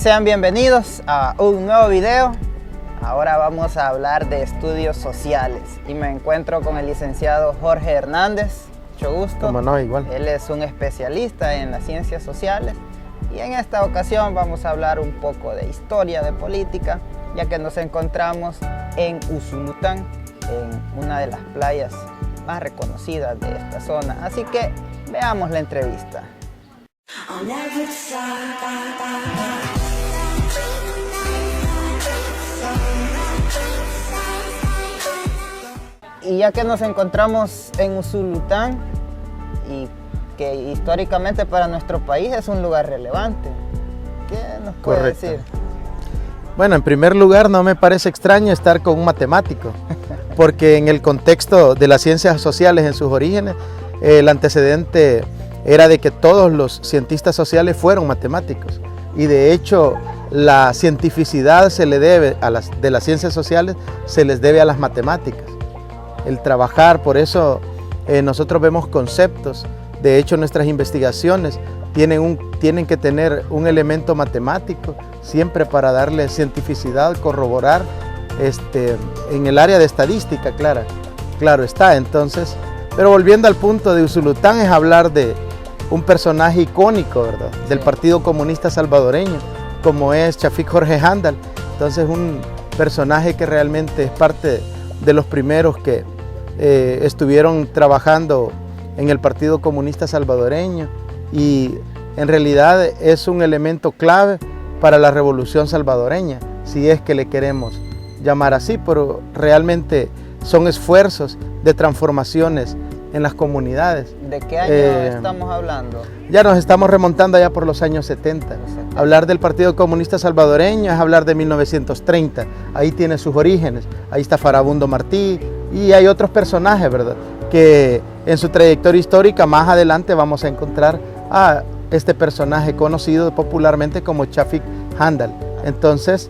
sean bienvenidos a un nuevo video. Ahora vamos a hablar de estudios sociales y me encuentro con el licenciado Jorge Hernández. Mucho gusto. Como no, igual. Él es un especialista en las ciencias sociales y en esta ocasión vamos a hablar un poco de historia, de política, ya que nos encontramos en Usulután, en una de las playas más reconocidas de esta zona. Así que veamos la entrevista. Y ya que nos encontramos en Usulután y que históricamente para nuestro país es un lugar relevante, ¿qué nos puede decir? Bueno, en primer lugar no me parece extraño estar con un matemático, porque en el contexto de las ciencias sociales en sus orígenes, el antecedente era de que todos los cientistas sociales fueron matemáticos y de hecho la cientificidad se le debe de las ciencias sociales, se les debe a las matemáticas. El trabajar, por eso nosotros vemos conceptos, de hecho nuestras investigaciones tienen que tener un elemento matemático siempre para darle cientificidad, corroborar en el área de estadística, claro está. Entonces, pero volviendo al punto de Usulután, es hablar de un personaje icónico, ¿verdad? Del Partido Comunista Salvadoreño, como es Chafik Jorge Handal. Entonces, un personaje que realmente es parte de los primeros que estuvieron trabajando en el Partido Comunista Salvadoreño y en realidad es un elemento clave para la revolución salvadoreña, si es que le queremos llamar así, pero realmente son esfuerzos de transformaciones en las comunidades. ¿De qué año estamos hablando? Ya nos estamos remontando allá por los años 70. Hablar del Partido Comunista Salvadoreño es hablar de 1930. Ahí tiene sus orígenes. Ahí está Farabundo Martí y hay otros personajes, ¿verdad? Que en su trayectoria histórica más adelante vamos a encontrar a este personaje conocido popularmente como Chafik Handal. Entonces,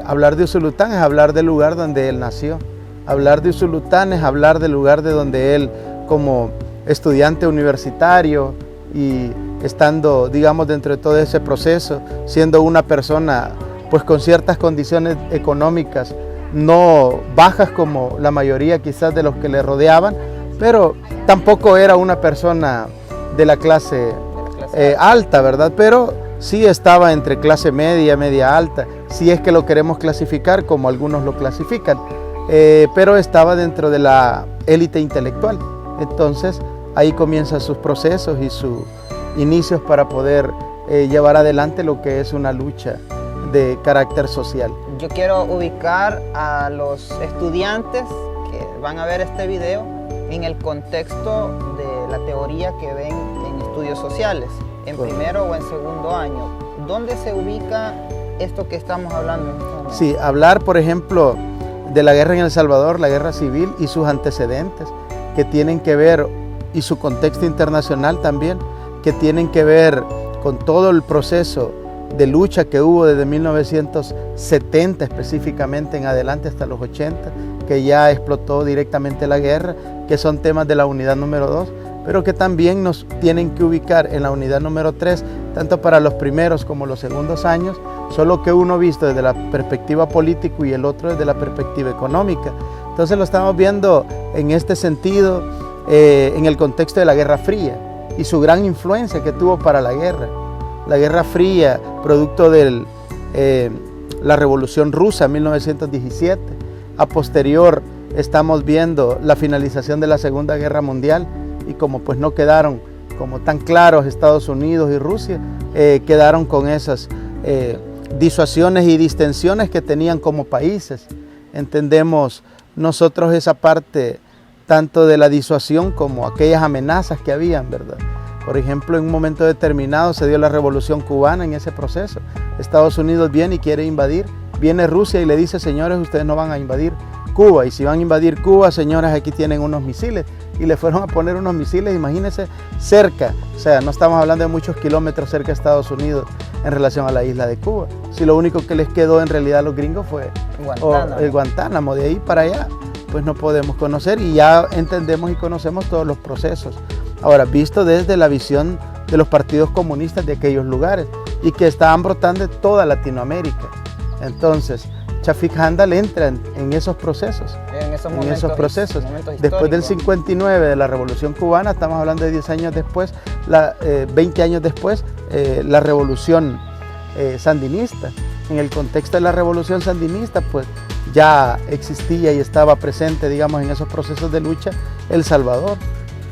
hablar de Usulután es hablar del lugar donde él nació. Hablar de Usulután es hablar del lugar de donde él, como estudiante universitario y estando, digamos, dentro de todo ese proceso, siendo una persona pues con ciertas condiciones económicas no bajas como la mayoría quizás de los que le rodeaban, pero tampoco era una persona de la clase alta, ¿verdad? Pero sí estaba entre clase media, media alta, si es que lo queremos clasificar como algunos lo clasifican. Pero estaba dentro de la élite intelectual. Entonces ahí comienzan sus procesos y sus inicios para poder llevar adelante lo que es una lucha de carácter social. Yo quiero ubicar a los estudiantes que van a ver este video en el contexto de la teoría que ven en estudios sociales, en primero o en segundo año. ¿Dónde se ubica esto que estamos hablando en este momento? Sí, hablar por ejemplo de la guerra en El Salvador, la guerra civil y sus antecedentes que tienen que ver, y su contexto internacional también, que tienen que ver con todo el proceso de lucha que hubo desde 1970 específicamente en adelante hasta los 80, que ya explotó directamente la guerra, que son temas de la unidad número 2, pero que también nos tienen que ubicar en la unidad número 3, tanto para los primeros como los segundos años, solo que uno visto desde la perspectiva política y el otro desde la perspectiva económica. Entonces lo estamos viendo en este sentido, en el contexto de la Guerra Fría y su gran influencia que tuvo para la guerra. La Guerra Fría, producto de la Revolución Rusa en 1917, a posterior estamos viendo la finalización de la Segunda Guerra Mundial y como pues no quedaron como tan claros Estados Unidos y Rusia, quedaron con esas disuasiones y distensiones que tenían como países. Entendemos nosotros esa parte tanto de la disuasión como aquellas amenazas que habían, ¿verdad? Por ejemplo, en un momento determinado se dio la Revolución Cubana en ese proceso. Estados Unidos viene y quiere invadir, viene Rusia y le dice, señores, ustedes no van a invadir Cuba, y si van a invadir Cuba, señores, aquí tienen unos misiles, y le fueron a poner unos misiles, imagínense, cerca, o sea, no estamos hablando de muchos kilómetros cerca de Estados Unidos en relación a la isla de Cuba. Si lo único que les quedó en realidad a los gringos fue el Guantánamo, de ahí para allá, pues no podemos conocer y ya entendemos y conocemos todos los procesos. Ahora, visto desde la visión de los partidos comunistas de aquellos lugares, y que estaban brotando de toda Latinoamérica. Entonces, Chafik Handal entra en esos procesos. Después del 59, de la Revolución Cubana, estamos hablando de 10 años después, 20 años después, la Revolución Sandinista. En el contexto de la Revolución Sandinista, pues ya existía y estaba presente, digamos, en esos procesos de lucha El Salvador,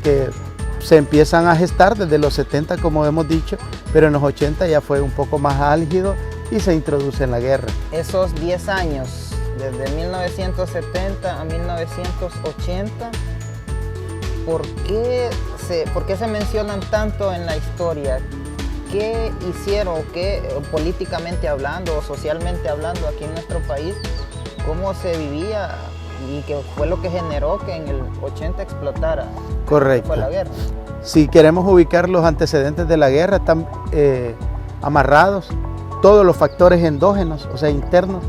que se empiezan a gestar desde los 70, como hemos dicho, pero en los 80 ya fue un poco más álgido y se introduce en la guerra. Esos 10 años, desde 1970 a 1980, ¿por qué se mencionan tanto en la historia? ¿Qué hicieron, qué políticamente hablando o socialmente hablando aquí en nuestro país? ¿Cómo se vivía y qué fue lo que generó que en el 80 explotara? Correcto. Fue la guerra. Si queremos ubicar los antecedentes de la guerra, están amarrados todos los factores endógenos, o sea, internos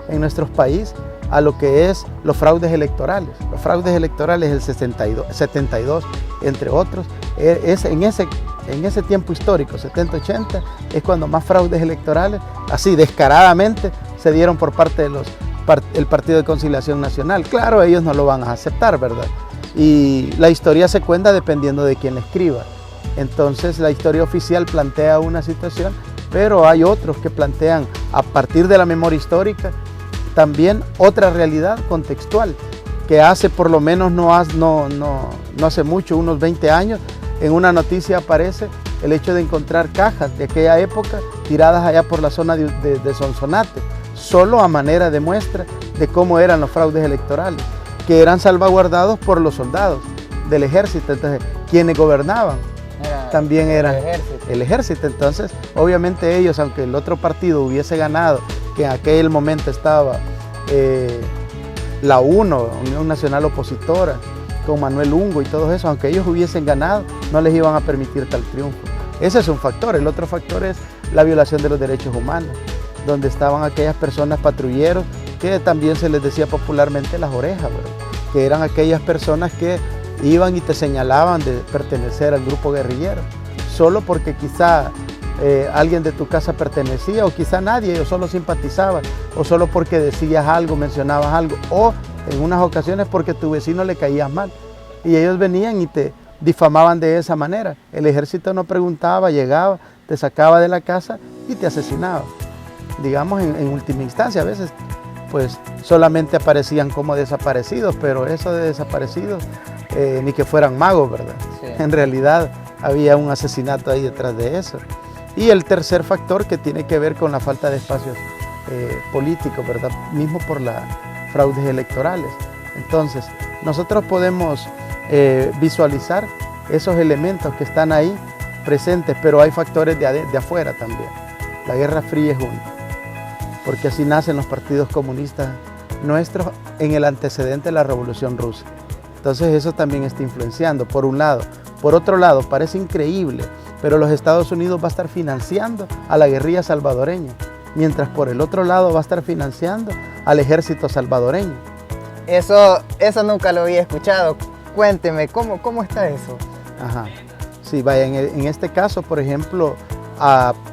en nuestros países, a lo que es los fraudes electorales. Los fraudes electorales del 72, entre otros, en ese tiempo histórico, 70-80, es cuando más fraudes electorales, así descaradamente, se dieron por parte del Partido de Conciliación Nacional. Claro, ellos no lo van a aceptar, ¿verdad? Y la historia se cuenta dependiendo de quién la escriba. Entonces, la historia oficial plantea una situación, pero hay otros que plantean, a partir de la memoria histórica, también otra realidad contextual, que hace por lo menos no hace mucho, unos 20 años, en una noticia aparece el hecho de encontrar cajas de aquella época tiradas allá por la zona de Sonsonate, solo a manera de muestra de cómo eran los fraudes electorales, que eran salvaguardados por los soldados del ejército. Entonces, quienes gobernaban también eran el ejército. Entonces, obviamente ellos, aunque el otro partido hubiese ganado, que en aquel momento estaba la UNO, Unión Nacional Opositora, con Manuel Ungo y todo eso, aunque ellos hubiesen ganado, no les iban a permitir tal triunfo. Ese es un factor. El otro factor es la violación de los derechos humanos, donde estaban aquellas personas patrulleros, que también se les decía popularmente las orejas, ¿verdad? Que eran aquellas personas que iban y te señalaban de pertenecer al grupo guerrillero, solo porque quizá alguien de tu casa pertenecía, o quizá nadie, o solo simpatizaba, o solo porque decías algo, mencionabas algo, o en unas ocasiones porque a tu vecino le caías mal, y ellos venían y te difamaban de esa manera. El ejército no preguntaba, llegaba, te sacaba de la casa y te asesinaba. Digamos, en última instancia, a veces pues solamente aparecían como desaparecidos, pero eso de desaparecidos, ni que fueran magos, ¿verdad? Sí. En realidad había un asesinato ahí detrás de eso. Y el tercer factor, que tiene que ver con la falta de espacios políticos, ¿verdad? Mismo por las fraudes electorales. Entonces, nosotros podemos visualizar esos elementos que están ahí presentes, pero hay factores de afuera también. La Guerra Fría es uno, porque así nacen los partidos comunistas nuestros en el antecedente de la Revolución Rusa. Entonces eso también está influenciando, por un lado. Por otro lado, parece increíble, pero los Estados Unidos va a estar financiando a la guerrilla salvadoreña, mientras por el otro lado va a estar financiando al ejército salvadoreño. Eso nunca lo había escuchado. Cuénteme, ¿cómo está eso? Ajá. Sí, vaya, en este caso, por ejemplo,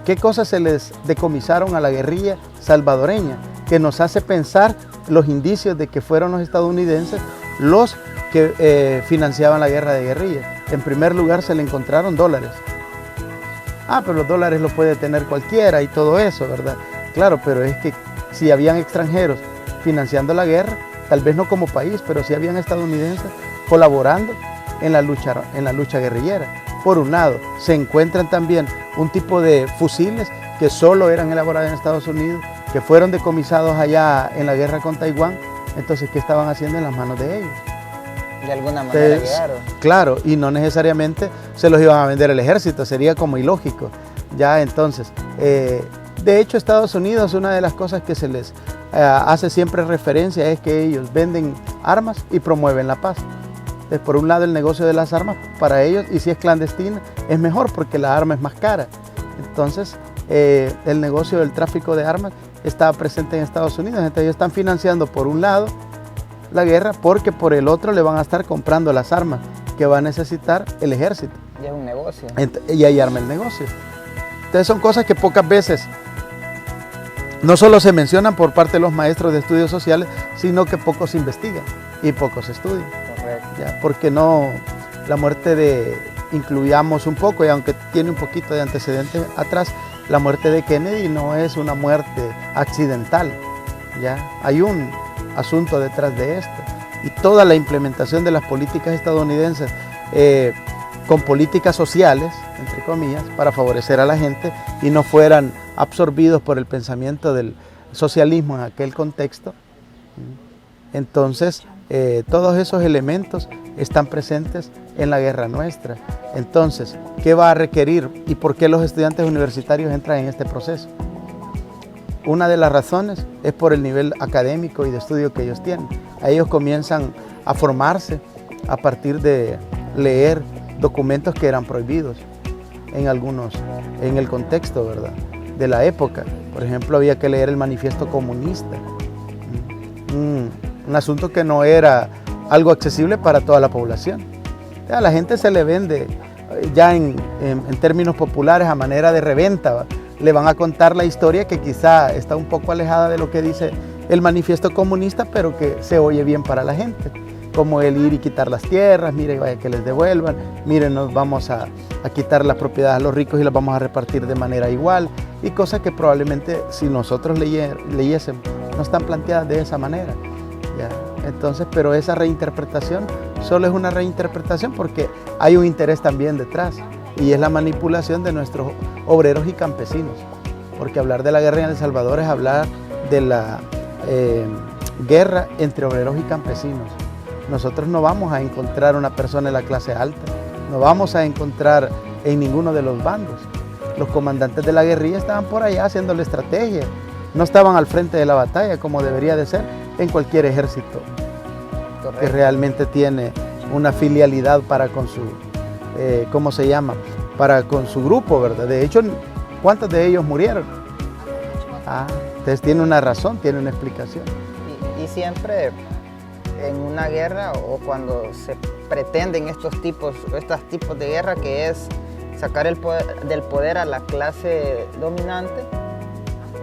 ¿qué cosas se les decomisaron a la guerrilla salvadoreña? Que nos hace pensar los indicios de que fueron los estadounidenses los que financiaban la guerra de guerrilla. En primer lugar, se le encontraron dólares. Pero los dólares los puede tener cualquiera y todo eso, ¿verdad? Claro, pero es que si habían extranjeros financiando la guerra, tal vez no como país, pero sí habían estadounidenses colaborando en la lucha guerrillera. Por un lado, se encuentran también un tipo de fusiles que solo eran elaborados en Estados Unidos, que fueron decomisados allá en la guerra con Taiwán. Entonces, ¿qué estaban haciendo en las manos de ellos? De alguna manera llegaron. Claro, y no necesariamente se los iban a vender el ejército, sería como ilógico. Ya entonces, de hecho, Estados Unidos, una de las cosas que se les hace siempre referencia es que ellos venden armas y promueven la paz. Entonces, por un lado, el negocio de las armas para ellos, y si es clandestina, es mejor porque la arma es más cara. Entonces, el negocio del tráfico de armas está presente en Estados Unidos. Entonces, ellos están financiando por un lado la guerra, porque por el otro le van a estar comprando las armas que va a necesitar el ejército. Y es un negocio. Y ahí arma el negocio. Entonces son cosas que pocas veces no solo se mencionan por parte de los maestros de estudios sociales, sino que poco se investigan y poco se estudian. Correcto. ¿Ya? Porque no, la muerte incluyamos un poco, y aunque tiene un poquito de antecedentes atrás, la muerte de Kennedy no es una muerte accidental, ¿ya? Hay un asunto detrás de esto. Y toda la implementación de las políticas estadounidenses con políticas sociales, entre comillas, para favorecer a la gente y no fueran absorbidos por el pensamiento del socialismo en aquel contexto. Entonces, todos esos elementos están presentes en la guerra nuestra. Entonces, ¿qué va a requerir y por qué los estudiantes universitarios entran en este proceso? Una de las razones es por el nivel académico y de estudio que ellos tienen. Ellos comienzan a formarse a partir de leer documentos que eran prohibidos en el contexto, ¿verdad?, de la época. Por ejemplo, había que leer el Manifiesto Comunista, un asunto que no era algo accesible para toda la población. A la gente se le vende ya en términos populares a manera de reventa, ¿va? Le van a contar la historia que quizá está un poco alejada de lo que dice el Manifiesto Comunista, pero que se oye bien para la gente, como el ir y quitar las tierras, mire, vaya que les devuelvan, miren, nos vamos a quitar las propiedades a los ricos y las vamos a repartir de manera igual, y cosas que probablemente si nosotros leyésemos no están planteadas de esa manera, ¿ya? Entonces, pero esa reinterpretación solo es una reinterpretación porque hay un interés también detrás, y es la manipulación de nuestros obreros y campesinos, porque hablar de la guerra en El Salvador es hablar de la guerra entre obreros y campesinos. Nosotros no vamos a encontrar una persona de la clase alta, no vamos a encontrar en ninguno de los bandos. Los comandantes de la guerrilla estaban por allá haciendo la estrategia, no estaban al frente de la batalla como debería de ser en cualquier ejército. Correcto. Que realmente tiene una filialidad para con su, ¿cómo se llama?, para con su grupo, ¿verdad? De hecho, ¿cuántos de ellos murieron? Entonces tiene una razón, tiene una explicación. Y siempre en una guerra o cuando se pretenden estos tipos de guerra, que es sacar del poder a la clase dominante,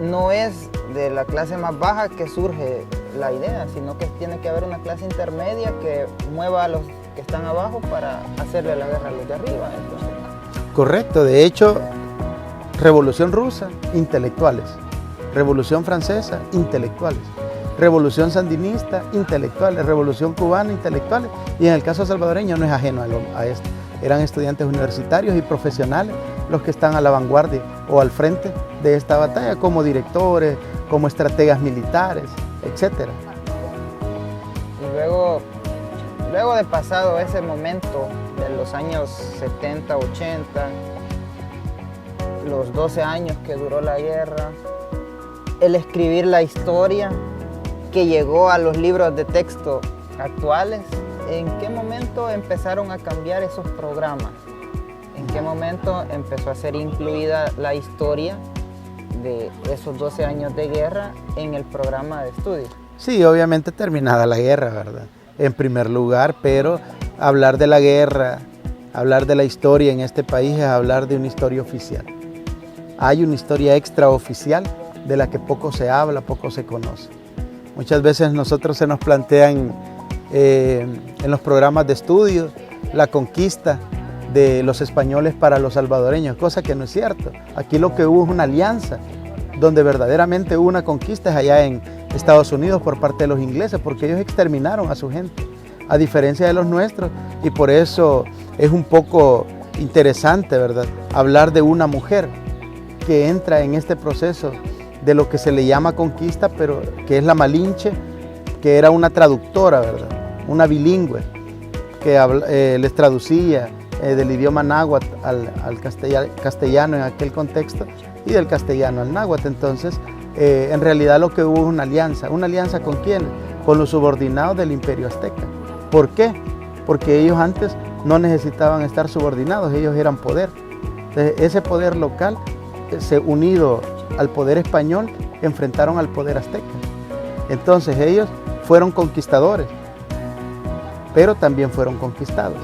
no es de la clase más baja que surge la idea, sino que tiene que haber una clase intermedia que mueva a los que están abajo para hacerle la guerra a los de arriba. Entonces. Correcto, de hecho, Revolución Rusa, intelectuales. Revolución Francesa, intelectuales. Revolución Sandinista, intelectuales. Revolución Cubana, intelectuales. Y en el caso salvadoreño no es ajeno a esto. Eran estudiantes universitarios y profesionales los que están a la vanguardia o al frente de esta batalla, como directores, como estrategas militares, etc. Y luego de pasado ese momento de los años 70, 80, los 12 años que duró la guerra, el escribir la historia que llegó a los libros de texto actuales, ¿en qué momento empezaron a cambiar esos programas? ¿En qué momento empezó a ser incluida la historia de esos 12 años de guerra en el programa de estudio? Sí, obviamente terminada la guerra, ¿verdad? En primer lugar, pero hablar de la guerra, hablar de la historia en este país es hablar de una historia oficial. Hay una historia extraoficial de la que poco se habla, poco se conoce. Muchas veces nosotros se nos plantean en los programas de estudio la conquista de los españoles para los salvadoreños, cosa que no es cierto. Aquí lo que hubo es una alianza, donde verdaderamente hubo una conquista es allá en Estados Unidos por parte de los ingleses, porque ellos exterminaron a su gente, a diferencia de los nuestros, y por eso es un poco interesante, ¿verdad?, hablar de una mujer que entra en este proceso de lo que se le llama conquista, pero que es la Malinche, que era una traductora, ¿verdad?, una bilingüe, que les traducía del idioma náhuatl al castellano en aquel contexto y del castellano al náhuatl. Entonces, en realidad lo que hubo es una alianza ¿con quién? Con los subordinados del Imperio Azteca. ¿Por qué? Porque ellos antes no necesitaban estar subordinados, ellos eran poder. Entonces, ese poder local, unido al poder español, enfrentaron al poder azteca. Entonces ellos fueron conquistadores, pero también fueron conquistados.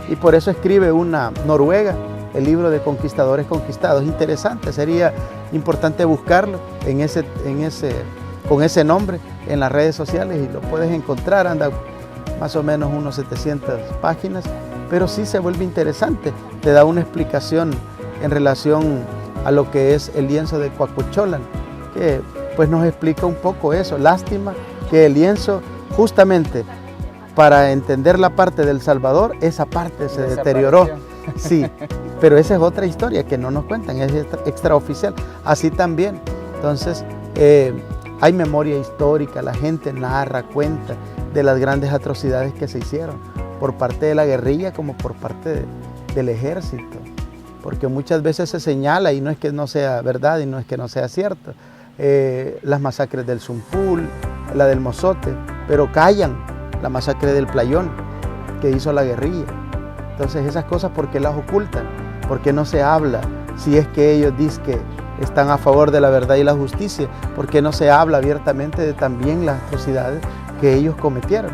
Y por eso escribe una noruega el libro de Conquistadores Conquistados. Interesante, sería importante buscarlo con ese nombre en las redes sociales y lo puedes encontrar, anda más o menos unos 700 páginas, pero sí se vuelve interesante, te da una explicación en relación a lo que es el lienzo de Coacocholan, que pues nos explica un poco eso. Lástima que el lienzo, justamente para entender la parte del Salvador, esa parte se deterioró. Sí, pero esa es otra historia que no nos cuentan, es extraoficial. Así también, entonces, hay memoria histórica, la gente narra, cuenta de las grandes atrocidades que se hicieron por parte de la guerrilla como por parte del ejército, porque muchas veces se señala, y no es que no sea verdad y no es que no sea cierto, las masacres del Zumpul, la del Mozote, pero callan la masacre del Playón que hizo la guerrilla. Entonces esas cosas, ¿por qué las ocultan? ¿Por qué no se habla? Si es que ellos dicen que están a favor de la verdad y la justicia, ¿por qué no se habla abiertamente de también las atrocidades que ellos cometieron?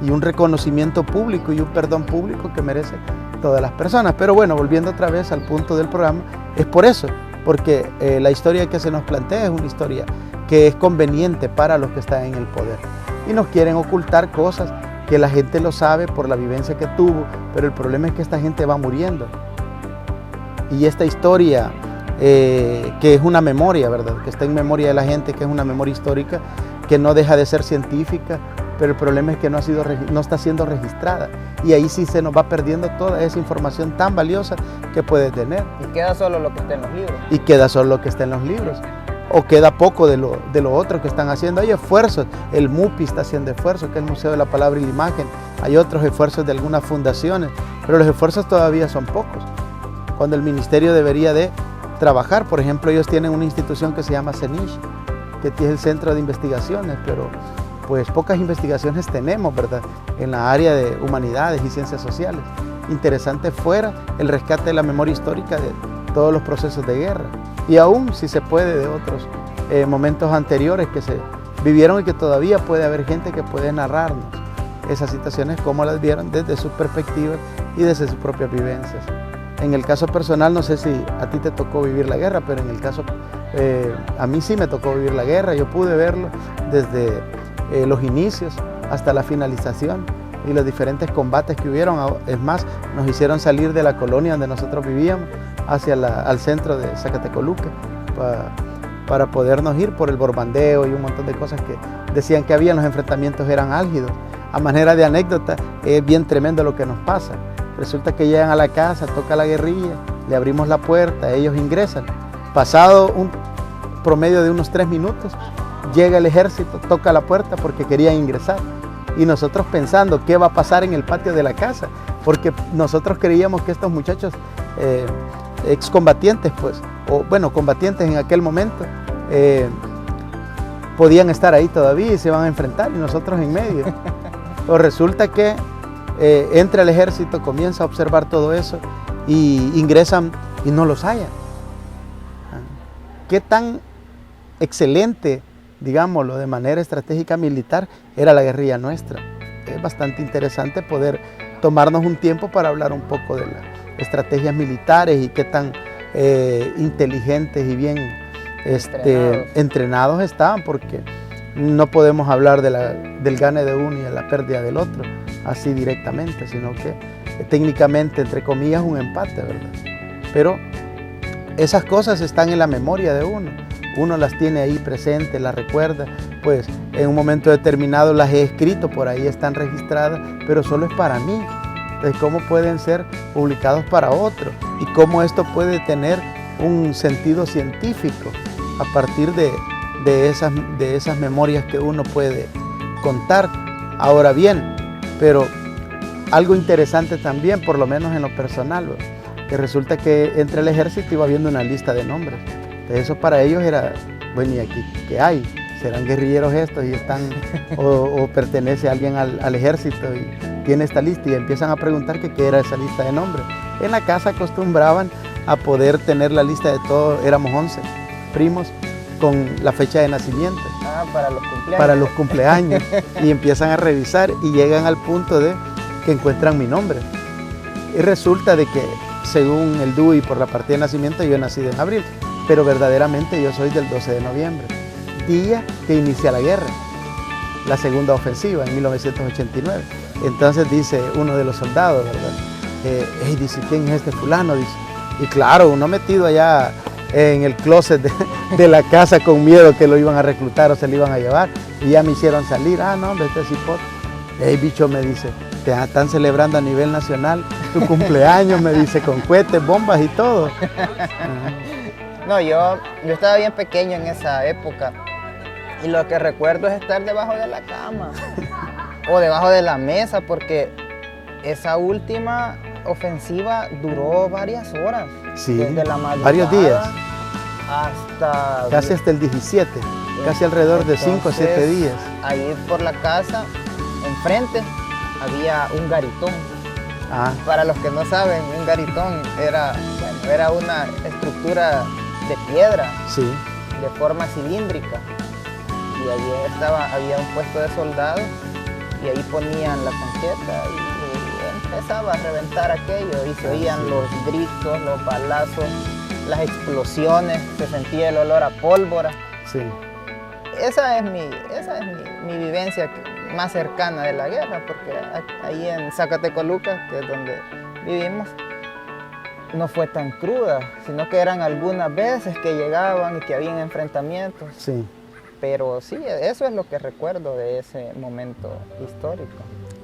Y un reconocimiento público y un perdón público que merece todas las personas. Pero bueno, volviendo otra vez al punto del programa, es por eso, porque la historia que se nos plantea es una historia que es conveniente para los que están en el poder. Y nos quieren ocultar cosas que la gente lo sabe por la vivencia que tuvo, pero el problema es que esta gente va muriendo. Y esta historia, que es una memoria, ¿verdad? Que está en memoria de la gente, que es una memoria histórica, que no deja de ser científica, pero el problema es que no está siendo registrada. Y ahí sí se nos va perdiendo toda esa información tan valiosa que puede tener. Y queda solo lo que está en los libros. Y queda solo lo que está en los libros. O queda poco de lo otro que están haciendo. Hay esfuerzos, el MUPI está haciendo esfuerzos, que es el Museo de la Palabra y la Imagen. Hay otros esfuerzos de algunas fundaciones, pero los esfuerzos todavía son pocos. Cuando el ministerio debería de trabajar, por ejemplo, ellos tienen una institución que se llama CENISH, que es el Centro de Investigaciones, pero pues pocas investigaciones tenemos, ¿verdad?, en la área de humanidades y ciencias sociales. Interesante fuera el rescate de la memoria histórica de todos los procesos de guerra, y aún si se puede de otros momentos anteriores que se vivieron y que todavía puede haber gente que puede narrarnos esas situaciones como las vieron desde sus perspectivas y desde sus propias vivencias. En el caso personal, no sé si a ti te tocó vivir la guerra, pero en el caso, a mí sí me tocó vivir la guerra. Yo pude verlo desde los inicios hasta la finalización y los diferentes combates que hubieron. Es más, nos hicieron salir de la colonia donde nosotros vivíamos hacia al centro de Zacatecoluca para podernos ir por el borbandeo y un montón de cosas que decían que había. Los enfrentamientos eran álgidos. A manera de anécdota, es bien tremendo lo que nos pasa. Resulta que llegan a la casa, toca la guerrilla, le abrimos la puerta, ellos ingresan. Pasado un promedio de unos 3 minutos, llega el ejército, toca la puerta porque querían ingresar. Y nosotros pensando qué va a pasar en el patio de la casa, porque nosotros creíamos que estos muchachos excombatientes, pues, o bueno, combatientes en aquel momento, podían estar ahí todavía y se van a enfrentar, y nosotros en medio. Pues resulta que entra el ejército, comienza a observar todo eso y ingresan y no los hallan. ¿Qué tan excelente, digámoslo, de manera estratégica militar era la guerrilla nuestra? Es bastante interesante poder tomarnos un tiempo para hablar un poco de las estrategias militares y qué tan inteligentes y bien entrenados estaban, porque no podemos hablar del gane de uno y de la pérdida del otro así directamente, sino que técnicamente, entre comillas, un empate, ¿verdad? Pero esas cosas están en la memoria de uno las tiene ahí presentes, las recuerda, pues en un momento determinado las he escrito, por ahí están registradas, pero solo es para mí. Entonces, ¿cómo pueden ser publicados para otro? Y cómo esto puede tener un sentido científico a partir de esas memorias que uno puede contar. Ahora bien, pero algo interesante también, por lo menos en lo personal, que resulta que entre el ejército iba viendo una lista de nombres. Entonces eso para ellos era, bueno, ¿y aquí qué hay? ¿Serán guerrilleros estos y están, o pertenece alguien al ejército y tiene esta lista? Y empiezan a preguntar que qué era esa lista de nombres. En la casa acostumbraban a poder tener la lista de todos, éramos 11 primos, con la fecha de nacimiento. Para los cumpleaños. Para los cumpleaños. Y empiezan a revisar y llegan al punto de que encuentran mi nombre. Y resulta de que según el DUI por la partida de nacimiento, yo he nacido en abril, pero verdaderamente yo soy del 12 de noviembre, día que inicia la guerra, la segunda ofensiva en 1989. Entonces dice uno de los soldados, ¿verdad? Dice, ¿quién es este fulano? Dice, y claro, uno metido allá en el closet de la casa con miedo que lo iban a reclutar o se lo iban a llevar, y ya me hicieron salir. No, hombre, este cipote. Bicho, me dice, te están celebrando a nivel nacional tu cumpleaños, me dice, con cohetes, bombas y todo. Ajá. No, yo estaba bien pequeño en esa época, y lo que recuerdo es estar debajo de la cama o debajo de la mesa, porque esa última ofensiva duró varias horas. Sí, desde la madrugada, varios días. Casi hasta el 17, casi alrededor de 5 o 7 días. Ahí por la casa, enfrente, había un garitón. Para los que no saben, un garitón era una estructura de piedra, sí, de forma cilíndrica. Y allí había un puesto de soldados, y ahí ponían la concheta y empezaba a reventar aquello, y se oían los gritos, los balazos, las explosiones, se sentía el olor a pólvora. Sí. Esa es mi vivencia más cercana de la guerra, porque ahí en Zacatecoluca, que es donde vivimos, no fue tan cruda, sino que eran algunas veces que llegaban y que habían enfrentamientos. Sí. Pero sí, eso es lo que recuerdo de ese momento histórico.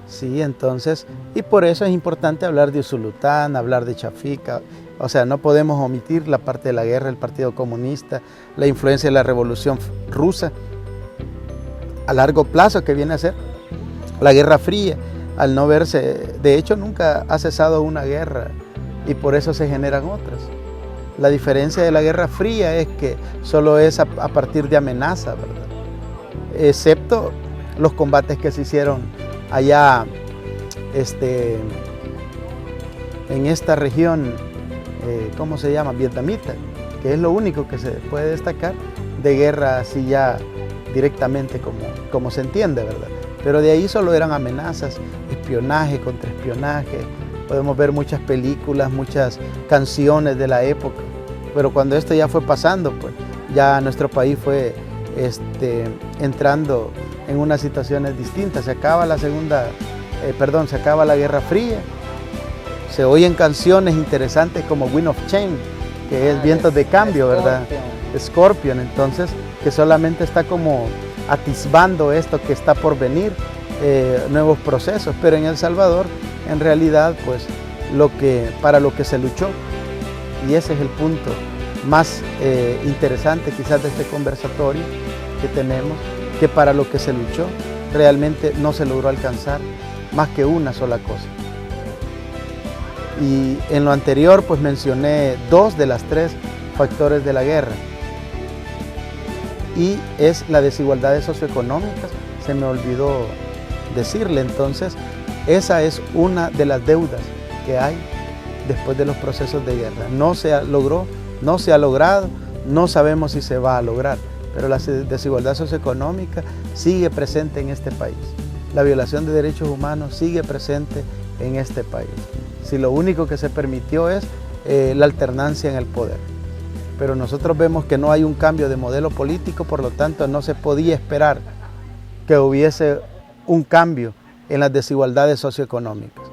Sí, entonces, y por eso es importante hablar de Usulután, hablar de Chafica. O sea, no podemos omitir la parte de la guerra, el Partido Comunista, la influencia de la Revolución Rusa a largo plazo que viene a ser la Guerra Fría, al no verse, de hecho nunca ha cesado una guerra y por eso se generan otras. La diferencia de la Guerra Fría es que solo es a partir de amenazas, ¿verdad? Excepto los combates que se hicieron allá en esta región, ¿cómo se llama? Vietnamita, que es lo único que se puede destacar de guerra así ya directamente como se entiende, ¿verdad? Pero de ahí solo eran amenazas, espionaje, contraespionaje. Podemos ver muchas películas, muchas canciones de la época, pero cuando esto ya fue pasando, pues ya nuestro país fue entrando en unas situaciones distintas. Se acaba la Guerra Fría, se oyen canciones interesantes como Wind of Change, que es Vientos de Cambio, ¿verdad? Scorpion, entonces, que solamente está como atisbando esto que está por venir, nuevos procesos, pero en El Salvador, en realidad, pues, para lo que se luchó, y ese es el punto más interesante quizás de este conversatorio que tenemos, que para lo que se luchó, realmente no se logró alcanzar más que una sola cosa. Y en lo anterior, pues mencioné 2 de las 3 factores de la guerra, y es la desigualdad socioeconómica, se me olvidó decirle. Entonces, esa es una de las deudas que hay después de los procesos de guerra. No se logró, no se ha logrado, no sabemos si se va a lograr, pero la desigualdad socioeconómica sigue presente en este país. La violación de derechos humanos sigue presente en este país. Si lo único que se permitió es la alternancia en el poder. Pero nosotros vemos que no hay un cambio de modelo político, por lo tanto no se podía esperar que hubiese un cambio en las desigualdades socioeconómicas.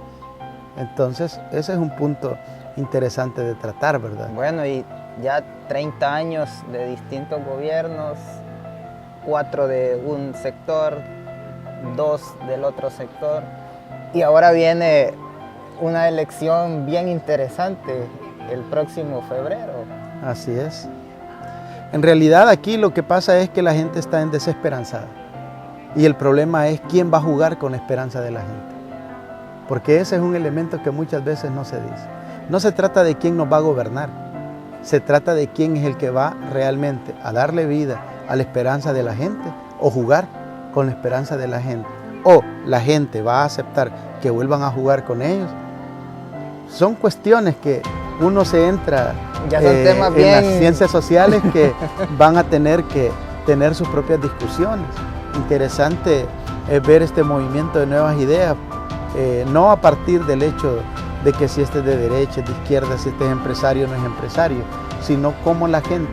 Entonces, ese es un punto interesante de tratar, ¿verdad? Bueno, y ya 30 años de distintos gobiernos, 4 de un sector, 2 del otro sector, y ahora viene una elección bien interesante el próximo febrero. Así es. En realidad aquí lo que pasa es que la gente está desesperanzada. Y el problema es quién va a jugar con la esperanza de la gente. Porque ese es un elemento que muchas veces no se dice. No se trata de quién nos va a gobernar. Se trata de quién es el que va realmente a darle vida a la esperanza de la gente o jugar con la esperanza de la gente. O la gente va a aceptar que vuelvan a jugar con ellos. Son cuestiones que uno se entra en las ciencias sociales que van a tener que tener sus propias discusiones. Interesante ver este movimiento de nuevas ideas, no a partir del hecho de que si este es de derecha, es de izquierda, si este es empresario, no es empresario, sino cómo la gente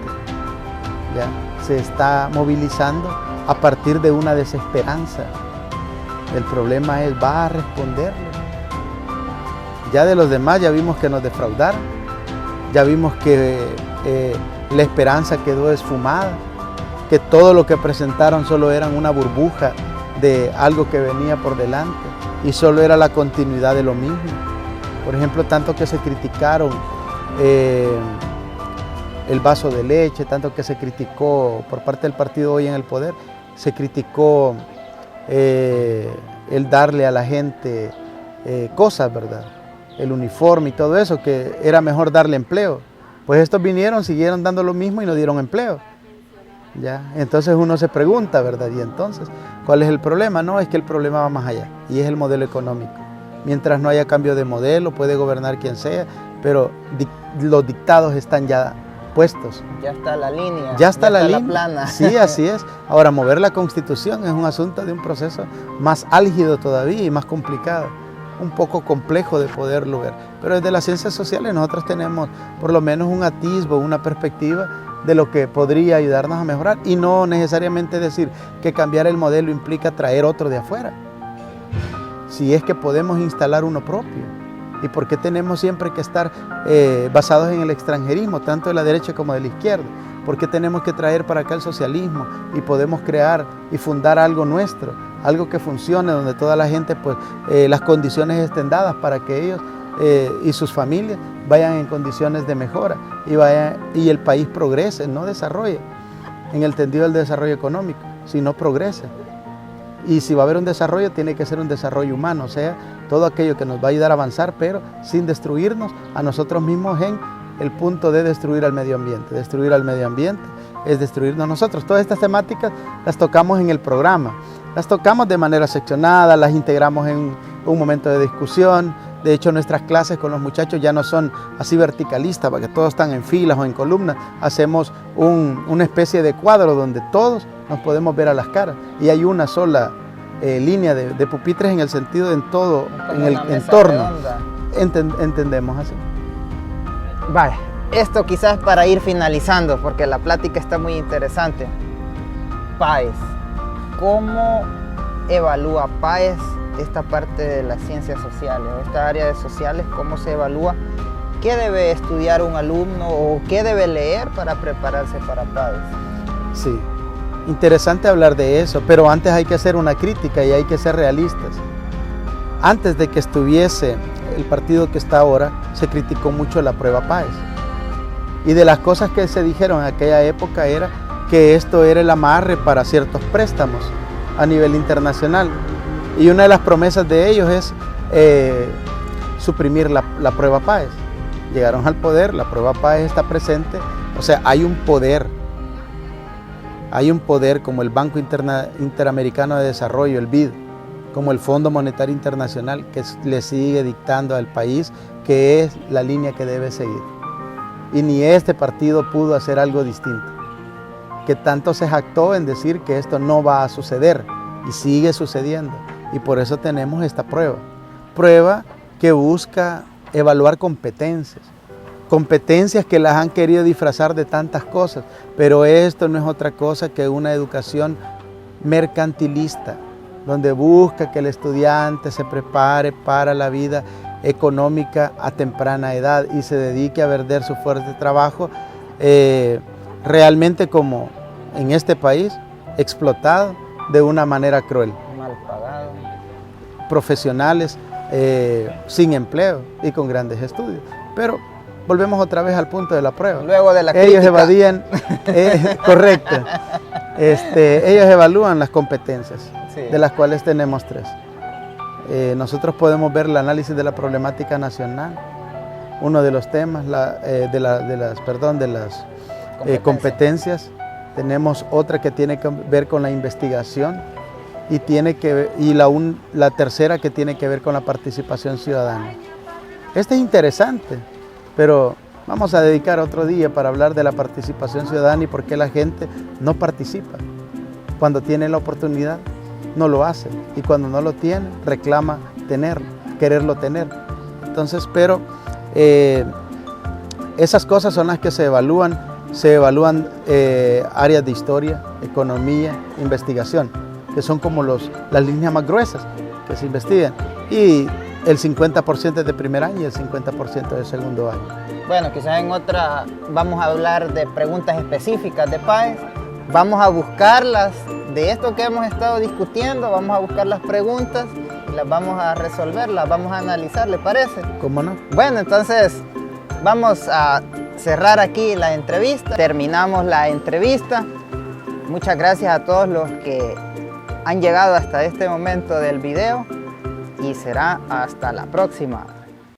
ya se está movilizando a partir de una desesperanza. El problema es, ¿va a responderle? Ya de los demás ya vimos que nos defraudaron, ya vimos que la esperanza quedó esfumada, que todo lo que presentaron solo eran una burbuja de algo que venía por delante y solo era la continuidad de lo mismo. Por ejemplo, tanto que se criticaron el vaso de leche, tanto que se criticó por parte del partido hoy en el poder, se criticó el darle a la gente cosas, ¿verdad? El uniforme y todo eso, que era mejor darle empleo. Pues estos vinieron, siguieron dando lo mismo y no dieron empleo. ¿Ya? Entonces uno se pregunta, ¿verdad? Y entonces, ¿cuál es el problema? No, es que el problema va más allá y es el modelo económico. Mientras no haya cambio de modelo, puede gobernar quien sea, pero los dictados están ya puestos. Ya está la línea. Ya está la línea. Plana. Sí, así es. Ahora, mover la Constitución es un asunto de un proceso más álgido todavía y más complicado. Un poco complejo de poderlo ver. Pero desde las ciencias sociales nosotros tenemos por lo menos un atisbo, una perspectiva de lo que podría ayudarnos a mejorar y no necesariamente decir que cambiar el modelo implica traer otro de afuera. Si es que podemos instalar uno propio. ¿Y por qué tenemos siempre que estar basados en el extranjerismo, tanto de la derecha como de la izquierda? ¿Por qué tenemos que traer para acá el socialismo y podemos crear y fundar algo nuestro, algo que funcione, donde toda la gente, pues, las condiciones estén dadas para que ellos y sus familias vayan en condiciones de mejora y el país progrese, no desarrolle, en el sentido del desarrollo económico, sino progrese? Y si va a haber un desarrollo, tiene que ser un desarrollo humano, o sea, todo aquello que nos va a ayudar a avanzar, pero sin destruirnos a nosotros mismos en el punto de destruir al medio ambiente. Destruir al medio ambiente es destruirnos nosotros. Todas estas temáticas las tocamos en el programa, las tocamos de manera seccionada, las integramos en un momento de discusión. De hecho, nuestras clases con los muchachos ya no son así verticalistas, porque todos están en filas o en columnas. Hacemos una especie de cuadro donde todos nos podemos ver a las caras y hay una sola línea de pupitres en el sentido en todo, en el entorno. Entendemos así. Vale, esto quizás para ir finalizando, porque la plática está muy interesante. Páez, ¿cómo evalúa Páez esta parte de las ciencias sociales, o esta área de sociales? ¿Cómo se evalúa? ¿Qué debe estudiar un alumno o qué debe leer para prepararse para Páez? Sí, interesante hablar de eso, pero antes hay que hacer una crítica y hay que ser realistas. Antes de que estuviese el partido que está ahora, se criticó mucho la prueba Páez. Y de las cosas que se dijeron en aquella época era que esto era el amarre para ciertos préstamos a nivel internacional. Y una de las promesas de ellos es suprimir la prueba Páez. Llegaron al poder, la prueba Páez está presente, o sea, hay un poder como el Banco Interamericano de Desarrollo, el BID, como el Fondo Monetario Internacional, que le sigue dictando al país que es la línea que debe seguir. Y ni este partido pudo hacer algo distinto, que tanto se jactó en decir que esto no va a suceder y sigue sucediendo. Y por eso tenemos esta prueba que busca evaluar competencias que las han querido disfrazar de tantas cosas, pero esto no es otra cosa que una educación mercantilista, donde busca que el estudiante se prepare para la vida económica a temprana edad y se dedique a perder su fuerte trabajo, realmente como en este país, explotado de una manera cruel. Mal pagado. Profesionales sin empleo y con grandes estudios. Pero volvemos otra vez al punto de la prueba. Luego de la ellos crítica. Evadían, correcto, ellos evalúan las competencias, sí, de las cuales tenemos 3. Nosotros podemos ver el análisis de la problemática nacional, uno de los temas, de las competencias. Tenemos otra que tiene que ver con la investigación y la tercera que tiene que ver con la participación ciudadana. Este es interesante, pero vamos a dedicar otro día para hablar de la participación ciudadana y por qué la gente no participa. Cuando tiene la oportunidad, no lo hace, y cuando no lo tiene, reclama quererlo tener. Entonces, pero esas cosas son las que se evalúan áreas de historia, economía, investigación, que son como las líneas más gruesas que se investigan. Y el 50% es de primer año y el 50% de segundo año. Bueno, quizás en otra vamos a hablar de preguntas específicas de PAES. Vamos a buscarlas de esto que hemos estado discutiendo, vamos a buscar las preguntas y las vamos a resolver, las vamos a analizar, ¿le parece? ¿Cómo no? Bueno, entonces vamos a cerrar aquí la entrevista. Terminamos la entrevista. Muchas gracias a todos los que han llegado hasta este momento del video y será hasta la próxima.